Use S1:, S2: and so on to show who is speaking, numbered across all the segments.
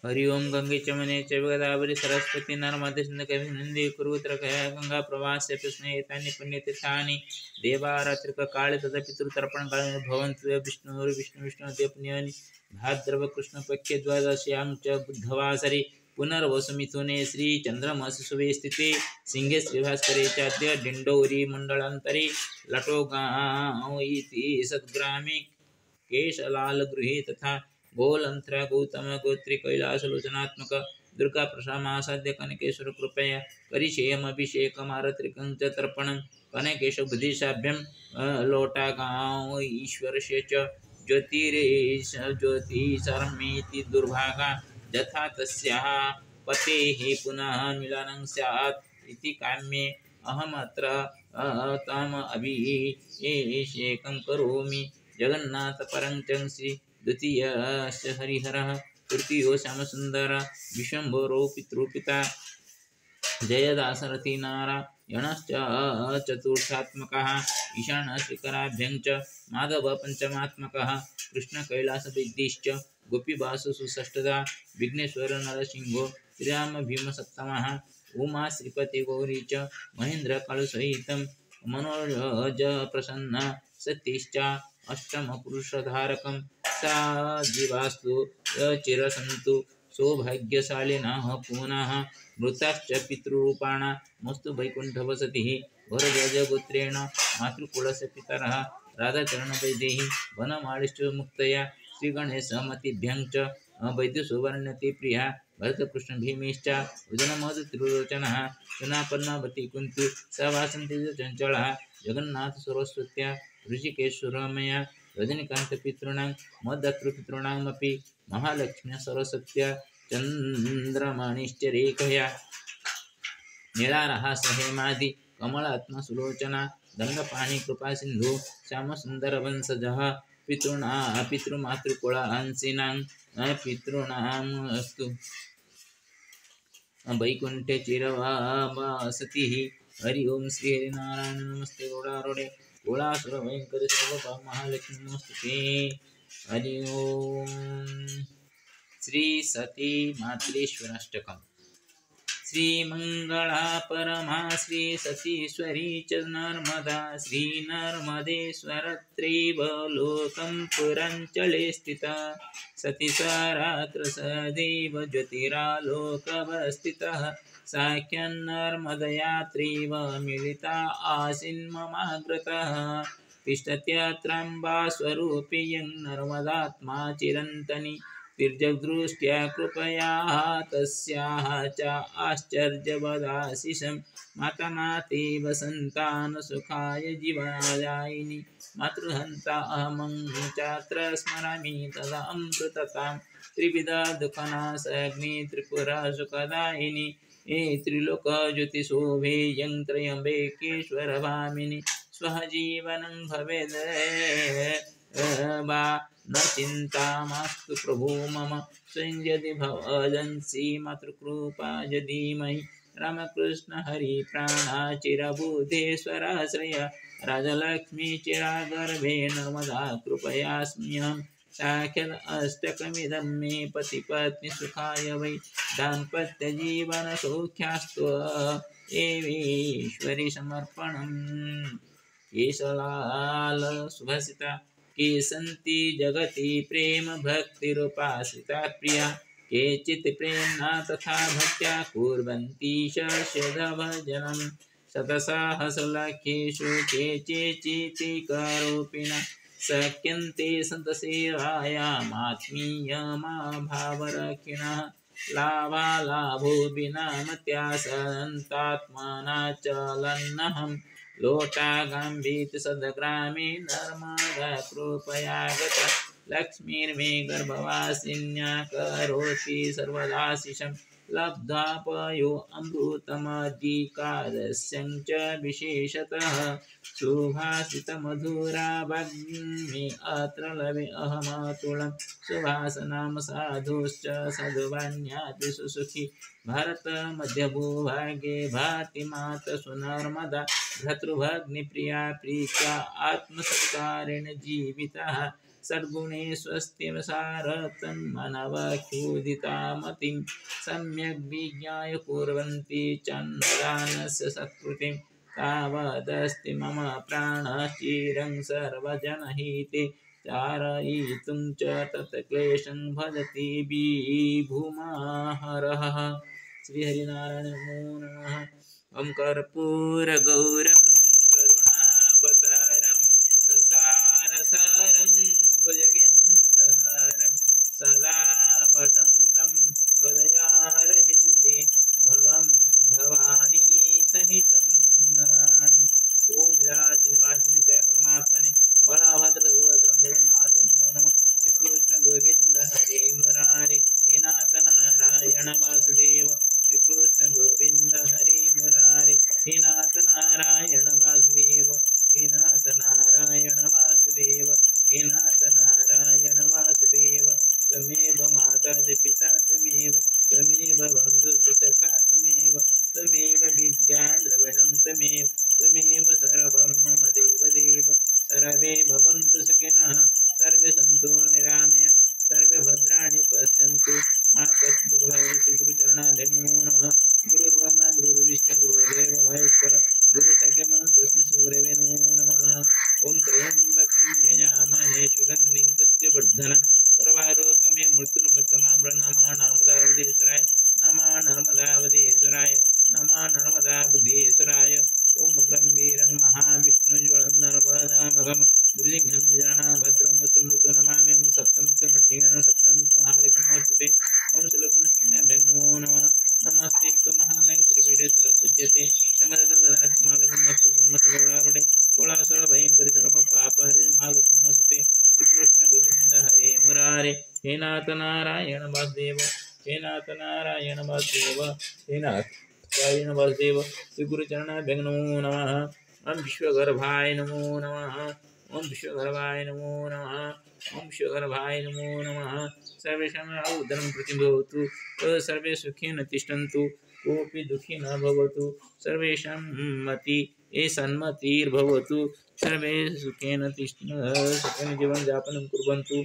S1: हरि ओम गंगे चमने चैव गोदावरी सरस्वती नर्मदे सिन्धु कुरुत्रकया गंगा प्रवास्य कृष्णे एतानि पुण्यतीर्थानि देवारात्रिकाले तदा पितृतर्पणकाले भवन्ति विष्णु पुण्यानि भाद्रव कृष्णपक्षे द्वादश्यां च बुधवासरे पुनर्वसुमिथुने श्री चंद्रमासि शुभे स्थिते सिंहे श्रीभास्करे चाद्य डिंडोरी मंडलांतरे लटोगांव इति सद्ग्रामे केशलाल गृहे तथा गोलंथरा गौतम गोत्री कैलासलोचनात्मक दुर्गा प्रसामासाद्य कनकेश्वर कृपया करिषेयमभिषेकमारत्रिकं च तर्पणं कनकेशबुद्धिशाभ्यं लोटागांव ईश्वरस्य च ज्योतिषर्मेति दुर्भागा यथा तस्याः पतेः पुनः मिलनं स्यात् इति काम्ये अहमत्र तम अभिषेकं करोमि। जगन्नाथ परं चंसि द्वितीयस्य हरिहरः तृतीयो श्यामसुन्दर विश्वम्भरो पितृपिता जयदासरथी नारायणश्च चतुर्थात्मकः ईशानः श्रीकराभ्यं च माधवः पञ्चमात्मकः कृष्णकैलासवैद्यश्च गोपीवासुषु षष्ठदा विघ्नेश्वर नरसिंहो श्रीरामभीमसप्तमः उमा श्रीपतिगौरी च महेन्द्रकालसहितं मनोज प्रसन्न सतीश्च अष्टमपुरुषधारकं साजीवास्तु चिरसन्तु सौभाग्यशालिनः पुनः मृताश्च पितृरूपाणामस्तु वैकुण्ठवसतिः भरद्वाजगोत्रेण मातृकुलस्य पितरः राधाचरणवैदेही वनमालिश्च मुक्तया श्रीगणेशमतिभ्यं च वैद्यसुवर्णति प्रिया भरतकृष्णभीमिश्च उदनमधुत्रिलोचनः सुनापन्नावती कुन्ती स वासन्ति चञ्चलः जगन्नाथसरस्वत्या ऋषिकेश्वरमया रजनीकान्तपितॄणां मद्दातृपितॄणामपि महालक्ष्म्या सरस्वत्या चन्द्रमणिश्च रेखया नीलारहास हेमादि कमलात्मा सुलोचना दण्डपाणि कृपासिन्धु श्यामसुन्दरवंशजः पितृमातृकुलांसिनां पितॄणामस्तु वैकुण्ठे चिरवासतिः। हरि ओम श्री हरिनारायण नमस्ते रोडारोडे गोलासुर भयंकर सर्वपाप महालक्ष्मी नमस्ते। हरि ओम श्री सती मातृश्वराष्टकम्। श्री मंगला परमा श्री सतीश्वरी च नर्मदा श्री नर्मदेश्वरत्रैव लोकं पुरञ्चले स्थिता सतीश्वरात्र सदैव ज्योतिरालोकवस्थितः साख्यन्नर्मदयात्रैव मिलिता आसीन्ममाग्रतः तिष्ठत्यत्राम्बा स्वरूपियं नर्मदात्मा चिरन्तनी तिर्जगदृष्ट्या कृपया तस्याः च आश्चर्यवदाशिषं मातनातेव सन्तानसुखाय जीवनदायिनी मातृहन्ता अहमं चात्र स्मरामि तदा अमृततां त्रिविधा दुःखनाशग्नि त्रिपुरा सुखदायिनी हे त्रिलोकज्योतिशोभेयं त्र्यम्बकेश्वर भामिनी स्वः जीवनं भवेद् वा न चिंता मास्तु प्रभु मम स्वयं यदि भवदंसि मातृकृपा यदि मयि रामकृष्ण हरि प्राणा चिरबुद्धेश्वराश्रय राजलक्ष्मी चिरागर्भे नर्मदा कृपयास्म्यहं साक्षात् अष्टकमिदं मे पतिपत्नी सुखाय वै दाम्पत्यजीवन सौख्यास्तु एवेश्वरी समर्पणम्। केशलाल सुभाषिता के सन्ति जगति प्रेम भक्तिरुपाश्रिता प्रिया केचित् प्रेम्णा तथा भक्त्या कुर्वन्ति शस्यभजनं शतसाहस्रलक्षेषु केचिचित्कारोपिणः शक्यन्ते सन्तसेवायामात्मीयमाभावरक्षिणः लाभालाभो विना मत्या सन्तात्मनाचलन्नहं लोटागाम्भीत सद्ग्रामे नर्मदा कृपया गता लक्ष्मीर्मे गर्भवासिन्या करोति सर्वदाशिषं लब्ध्वा पयो अमृतमधिकारस्यं च विशेषतः सुभाषितमधुरा वाग्मी अत्र लभे अहमतुलं सुभाषनाम साधुश्च सद्वान्यादिषु सुखी भारत मध्यभूभागे भाति माता सुनर्मदा भ्रातृभग्निप्रिया प्रीत्या आत्मसत्कारेण जीवितः सद्गुणे स्वस्तिमसार तन्मनवक्षुदितामतिं सम्यग् विज्ञाय कुर्वन्ति चन्द्रदानस्य सत्कृतिं तावदस्ति मम प्राणश्चिरं सर्वजनहिते चारयितुं च तत् क्लेशं भजति विभुमाहरः। श्रीहरिनारायण नमो नमः। ओं कर्पूरगौरं करुणावतारं संसारसारं भुजगेन्द्रहारं सदा वसन्तं हृदयारविन्दे भवं भवानी सहितं नमामि। ओम लीलाचलवासिनिताय परमात्मने बलभद्र सुभद्रं जगन्नाथ नमो नमः। श्री कृष्ण गोविंद हरे मुरारे हे नाथ नारायण वासुदेव। श्री कृष्ण गोविंद हरे मुरारे हे नाथ नारायण वासुदेव। हे नाथ नारायण वासुदेव। हे नाथ नारायण वासुदेव। त्वमेव माता च पिता त्वमेव त्वमेव बन्धुश्च सखा त्वमेव त्वमेव विद्या द्रविणं त्वमेव त्वमेव सर्वं मम देवदेव। सर्वे भवन्तु सुखिनः सर्वे सन्तु निरामया सर्वे भद्राणि पश्यन्तु मा कश्चित् दुःखभाग्। गुरुचरणाभ्यो नमो नमः। गुरुर्ब्रह्मा गुरुर्विष्णु गुरुर्देवो महेश्वरः गुरुसाक्षात् तस्मै श्रीगुरवे नमो नमः। ओं त्र्यम्बकं यजामहे सुगन्धिं पुष्टिवर्धनं सर्वारोगमे मृत्युर्मुक्षमामृतं। नमः नर्मदावधीश्वराय नमः नर्मदावधीश्वराय नमः नर्मदावधीश्वराय। ओं गम्भीरं महाविष्णुज्वलं नर्मदामघं दुर्सिंहं विजानभद्रं मृत्युमृत्युं नमामि। सप्तमुखं सप्तमुखं महालक्ष्मीस्तुते। ओं श्रीलक्ष्मीसिंहाभ्यां नमो नमः। नमस्ते महामय श्रीपीठे सुरपूज्यते नमस्ते कोलासुरभयङ्करि सर्वपापहरे महालक्ष्मीस्तुते। श्रीकृष्ण गोविंद हरे मुरारे हे नाथ नारायण वासुदेव। हे नाथ नारायण वासुदेव। हे नाथ नारायण वासुदेव। श्री गुरुचरणाभ्यां नमो नमः। ओं विश्वगर्भाय नमो नमः। ओं विश्वगर्भाय नमो नमः। ओं विश्वगर्भाय नमो नमः। सर्वेषां उदरं प्रतिभवतु सर्वे सुखेन तिष्ठन्तु कोऽपि दुःखी न भवतु। सर्वेषां मति सन्मतिर्भवतु सर्वे सुखेन सुखेन जीवनयापनं कुर्वन्तु।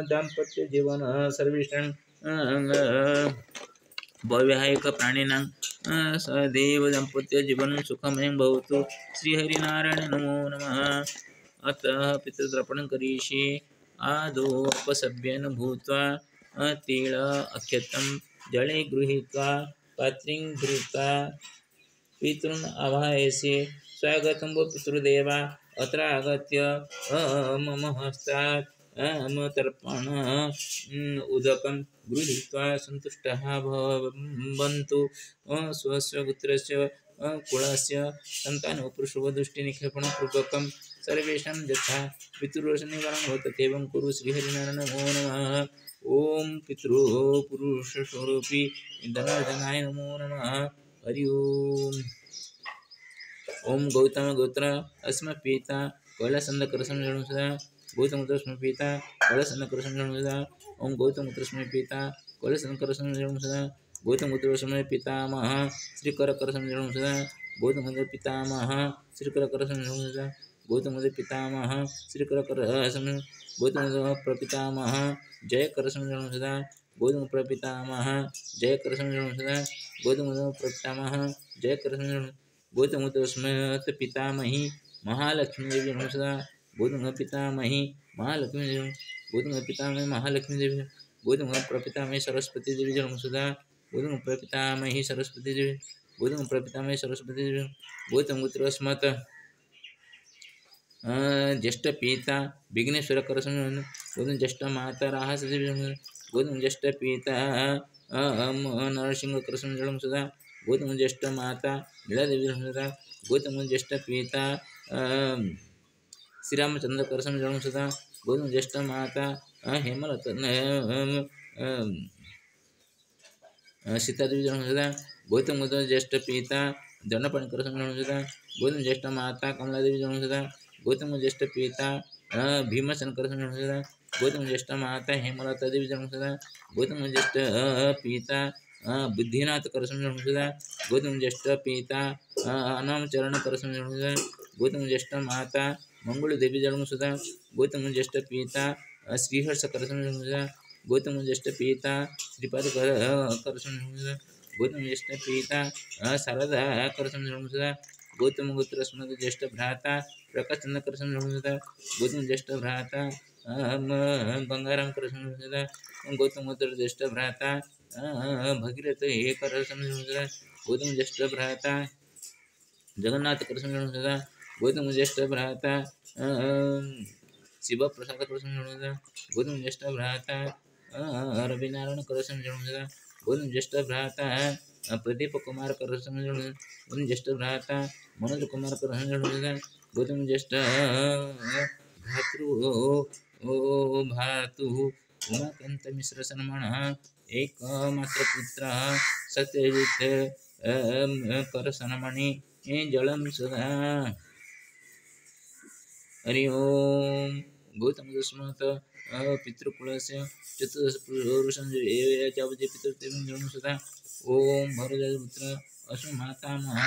S1: दाम्पत्यजीवन सर्वेषां वैवाहिक प्राणिनां सदैव दाम्पत्यजीवनं सुखमयं भवतु। श्रीहरिनारायण नमो नमः। अतः पितृतर्पणं करिष्ये। आदौ अपसव्येन भूत्वा तिल अक्षतं जले गृहीत्वा पात्रीं धृत्वा पितॄन् आवाहयसि। स्वागतं वो पितृदेवा अत्र आगत्य मम हस्तात् तर्पण उदकं गृहीत्वा सन्तुष्टाः भवन्तु। स्वस्य पुत्रस्य कुलस्य सन्तानपुरुषवधुष्टिनिक्षेपणपूर्वकं सर्वेषां यथा पितृदोषनिवारणं भवति तथैवं कुरु। श्रीहरिनारायण नमो नमः। ओं पितृपुरुषस्वरूपी धनार्दनाय नमो नमः। हरि ओम। ओम गौतम गोत्र अस्मपिता कैलासन्दकरसंजनं सदा गौतम गोत्रस्मपिता कैलासन्दकरसंजनं सदा। ओम गौतम गोत्रस्मपिता कैलासन्दकरसंजनं सदा गौतम गोत्रस्मपितामह श्रीकरकरसंजनं सदा गौतम गोत्र पितामह श्रीकरकरसंजनं सदा गौतम गोत्र पितामह श्रीकरकरसंजनं गौतम गोत्र प्रपितामह जयकरसंजनं सदा गौतम प्रपितामह जयकरसंजनं सदा गौतम गोत्र प्रपितामह जयकरसंजनं गौतम गोत्र पितामही महालक्ष्मी देवी नमः सदा गौतम पितामही महालक्ष्मी देवी गौतम पितामही महालक्ष्मी देवी गौतम प्रपितामही सरस्वती देवी नमः सदा गौतम प्रपितामही सरस्वती देवी गौतम प्रपितामही सरस्वती देवी गौतम गोत्र अस्मत् ज्येष्ठ पिता विघ्नेश्वर करसंजनं गौतम ज्येष्ठ माता राहस देवी गौतम ज्येष्ठ पिता नरसिंह करसंजनं सदा गौतम ज्येष्ठ माता लीलादेवी सदा गौतम ज्येष्ठ पिता श्रीरामचंद्र करसंजनं सदा गौतम ज्येष्ठ माता हेमलता सीतादेवी सदा गौतम ज्येष्ठ पिता दंडपाणि करसंजनं सदा गौतम ज्येष्ठ माता कमलादेवी सदा गौतम ज्येष्ठ पिता भीमसेन करसंजनं सदा गौतम ज्येष्ठ माता हेमलता देवी सदा गौतम ज्येष्ठ पिता बुद्धिनाथ करसंजनं सदा गौतम ज्येष्ठ पिता अनामचरण करसंजनं सदा गौतम ज्येष्ठ माता मंगल देवी जन्म सदा गौतम ज्येष्ठ पिता श्रीहर्ष करसन जन्म सदा गौतम ज्येष्ठ पिता श्रीपाद करसन जन्म सदा गौतम ज्येष्ठ पिता शारदा करसन जन्म सदा गौतम गोत्र स्मृत ज्येष्ठ भ्राता प्रकाशचंद्र करसन जन्म सदा गौतम ज्येष्ठ भ्राता गंगाराम करसन जन्म सदा गौतम गोत्र ज्येष्ठ भ्राता भगीरथ हे करसन जन्म सदा गौतम ज्येष्ठ भ्राता जगन्नाथ कृष्ण सदा गौतम ज्येष्ठ भ्राता शिव प्रसाद कृष्ण सदा गौतम ज्येष्ठ भ्राता रविनारायण कृष्ण सदा गौतम ज्येष्ठ भ्राता प्रदीप कुमार कृष्ण गौतम ज्येष्ठ भ्राता मनोज कुमार कृष्ण सदा गौतम ज्येष्ठ भातु उमाकांत मिश्र सन्मान एकमात्र पुत्र सत्यजित कर सन्मणि जलम सदा हरि ओम गौतम दस्मत पितृकुलस्य चतुर्दश पुरुषं यावजे पितृतेवं जलम सदा ओम भरतपुत्र अस्म मातामह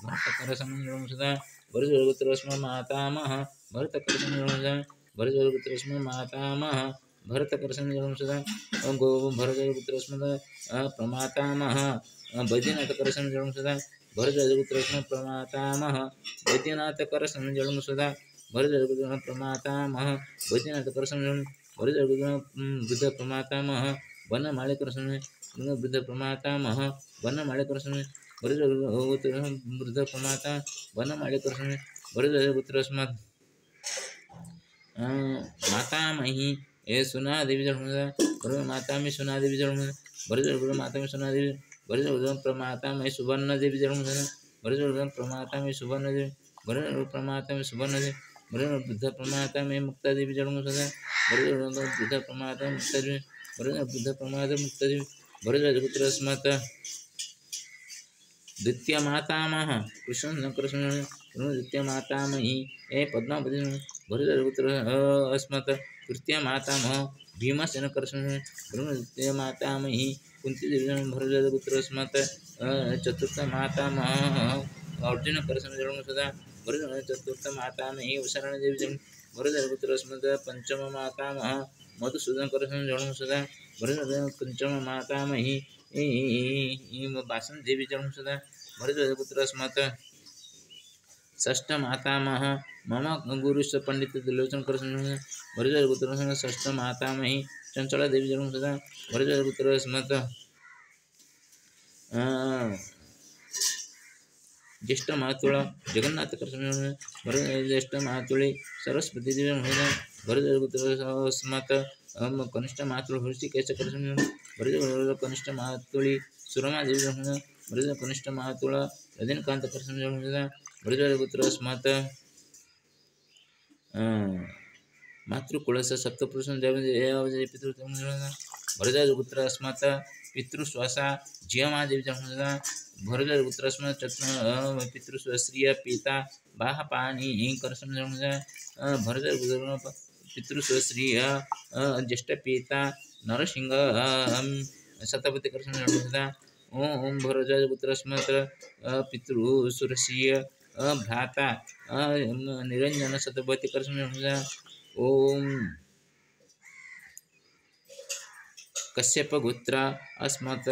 S1: भरतकर समं सदा भरतपुत्र अस्म मातामह भरतकर समं सदा भरतपुत्र अस्म मातामह भरतकर समं सदा गो भरतपुत्र अस्म प्रमातामह बैद्यनाथ कर समं सदा भरतपुत्र प्रमातामह बैद्यनाथ कर समं सदा भरतपुत्र प्रमातामह बैद्यनाथ कर समं भरतपुत्र वृद्ध प्रमातामह वन माळे कर समं वृद्ध प्रमातामह वन माळे कर समं भरतपुत्र वृद्ध प्रमाता वन माळे कर समं भरतपुत्र अस्मत् मातामही सुना देवी जन्म माता में सुना देवी जन्म भरत माता में सुना देवी भरत प्रमाता में सुवर्ण देवी जन्म भरत प्रमाता में सुवर्ण देवी भरत प्रमाता में सुवर्ण देवी भरत बुद्ध प्रमाता में मुक्ता देवी जन्म सदा भरत बुद्ध प्रमाता मुक्ता देवी भरत बुद्ध प्रमाता मुक्ता देवी भरत पुत्र अस्मत् द्वितीय मातामह कृष्ण कृष्ण द्वितीय मातामही पद्मावती भरतपुत्र अस्मत् तृतीय मातामह भीमसेन कृष्ण द्वितीय मातामही कुंती देवी भरतपुत्र अस्मत् चतुर्थ मातामह अर्जुन कृष्ण जन्म सदा भरत चतुर्थ मातामही वशरण देवी जन्म भरतपुत्र अस्मत् पंचम मातामह मधुसूदन कृष्ण जन्म सदा भरत पंचम मातामही बासन देवी जन्म सदा भरतपुत्र अस्मत् षष्ठ मातामह मम गुरुश्च पंडित त्रिलोचन कृष्ण भरतपुत्र षष्ठ मातामही चंचला देवी जन्म सदा भरतपुत्र अस्मत् ज्येष्ठ मातुळ जगन्नाथ कृष्ण भरत ज्येष्ठ मातुळे सरस्वती देवी महिला भरतपुत्र अस्मत् कनिष्ठ मातुळ हृषिकेश कृष्ण भरत कनिष्ठ मातुळी सुरमा देवी जन्म भरत कनिष्ठ मातुळ रजनीकांत कृष्ण जन्म भरतपुत्र अस्मत् मातृकुलस्य सप्तपुरुषं पितृ भरतपुत्र अस्मत् पितृश्वासा जियमा देवी जन्म भरतपुत्र अस्मत् पितृश्रिय पिता बाहपाणी करसम जन्म भरतपुत्र पितृश्रिय ज्येष्ठ पिता नरसिंह शतपति करसम जन्म ओम भरतपुत्र अस्मत् पितृसुरश्रिय भ्राता निरंजन शतपति करसम जन्म ओम कश्यप गोत्र अस्मत्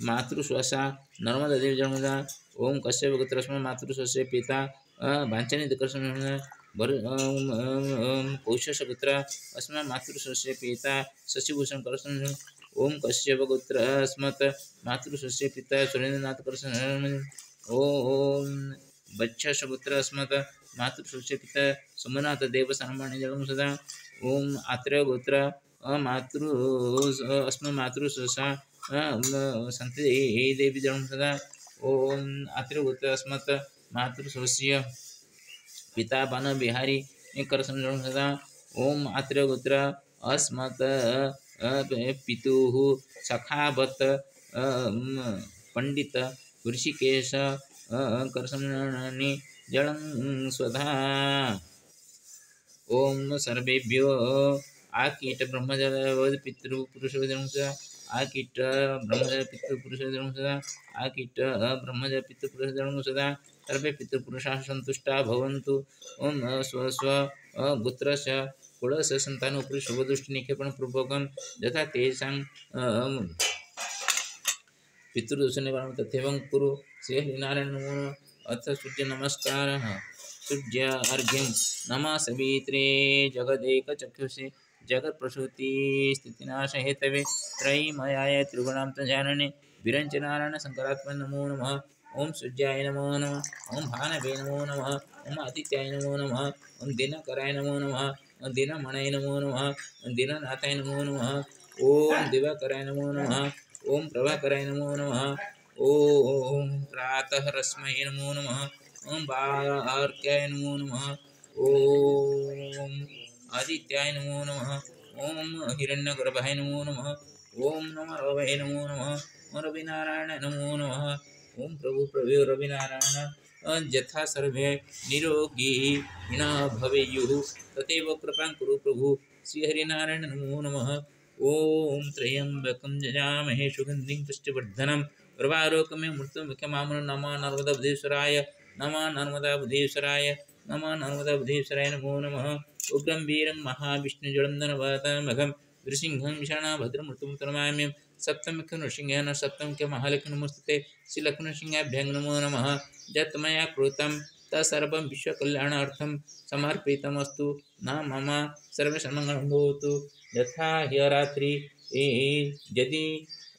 S1: मातृश्वसा नर्मदा देवी जन्मदा ओम कश्यप गोत्र अस्मत् मातृश्वस्य पिता भांचनी कृष्ण कौशस गोत्र अस्मत् मातृश्वस्य पिता शशिभूषण कृष्ण ओम कश्यप गोत्र अस्मत् मातृश्वस्य पिता सुरेंद्रनाथ कृष्ण ओम बच्छस गोत्र अस्मत् मातृश्वस्य पिता सोमनाथ देव सामान्य जन्म सदा ओम आत्रेय गोत्र मातृ अस्मत् मातृश्वसा संति देवी जन्म सदा ओम आत्रेयगोत्र अस्मत् मातृश्वस्य पिता बन बिहारी करसम जन्म सदा ओम आत्रेयगोत्र अस्मत् पितुः सखावत पंडित ऋषिकेश करसम जलं स्वधा ओम सर्वेभ्यो आकीट ब्रह्मजल पितृपुरुष आकीट ब्रह्मजल पितृपुरुष आकीट ब्रह्मजल पितृपुरुष सदा सर्वे पितृपुरुषाः सन्तुष्टा भवन्तु ओम स्व स्व पुत्रस्य कुलस्य सन्तानोपरि शुभदृष्टिनिक्षेपणपूर्वकं यथा तेषां पितृदोषनिवारणं तथैवं कुरु। श्रीहरिनारायण नमो नमः। अथ सूर्यनमस्कारः। सूर्यार्घ्यं नमः सवित्रे जगदेकचक्षुषे जगत्प्रसूतिस्थितिनाशहेतवे त्रयीमयाय त्रिगुणात्मजानने विरञ्चनारायणशङ्करात्मने नमो नमः। ओं सूर्याय नमो नमः। ओं भानवे नमो नमः। ओं आदित्याय नमो नमः। ओं दिनकराय नमो नमः। ओं दिनमणये नमो नमः। ओं दिननाथाय नमो नमः। ओं दिवाकराय नमो नमः। ओं प्रभाकराय नमो नमः। ओं प्रातः रश्मये नमो नमः। ओं बालार्क्याय नमो नमः। ओं आदित्याय नमो नमः। ओं हिरण्यगर्भाय नमो नमः। ओं नमः रवये नमो नमः। ओं रविनारायणाय नमो नमः। ओं प्रभु रविनारायण यथा सर्वे निरोगी न भवेयुः तथैव कृपां कुरु प्रभु। श्रीहरिनारायण नमो नमः। ओं त्र्यम्बकं यजामहे सुगन्धिं पुष्टिवर्धनं उर्वारुकमिव मृत्युमुख्यमामृतं। नमः नर्मदाबुधीश्वराय। नमः नर्मदाबुधीश्वराय। नमः नर्मदाबुधीश्वराय नमो नमः। उग्रं वीरं महाविष्णुजलं धनवतामघं नृसिंहं विषाणभद्रं मृत्युमुत्तरमाम्यं सप्तमुख्यं नृसिंहेन सप्तमुख्यं महालक्ष्मी नमोस्तुते। श्रीलक्ष्मीनृसिंहाभ्यां नमो नमः। यत् मया कृतं तत्सर्वं विश्वकल्याणार्थं समर्पितमस्तु। न मम सर्वसन्मङ्गलं भवतु। यथा ह्यरात्रि यदि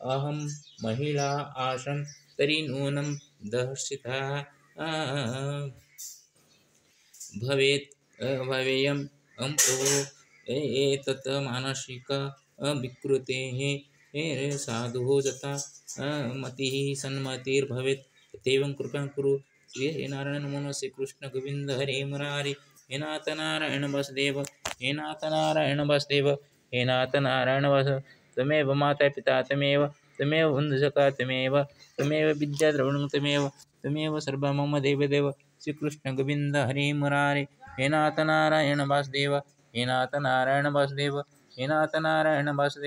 S1: अहं महिला आसं तर्हि नूनं दर्शिता भवेयम् प्रभो। एतत् मानसिक विकृतेः साधुः तथा मतिः सन्मतिर्भवेत् तथैवं कृपां कुरु। श्रीहरिनारायण नमो नमः। श्रीकृष्ण गोविन्द हरे मुरारे। हे नाथ नारायण वासुदेव। हे नाथ नारायण वासुदेव। हे नाथ नारायण वासुदेव। त्वमेव माता पिता त्वमेव त्वमेव बन्धुसखा त्वमेव त्वमेव विद्या द्रविणं त्वमेव सर्वं मम देवदेव। श्रीकृष्ण गोविन्द हरे मुरारे। हे नाथ नारायण वासुदेव। हे नाथ नारायण वासुदेव। हे नाथ नारायण वासुदेव।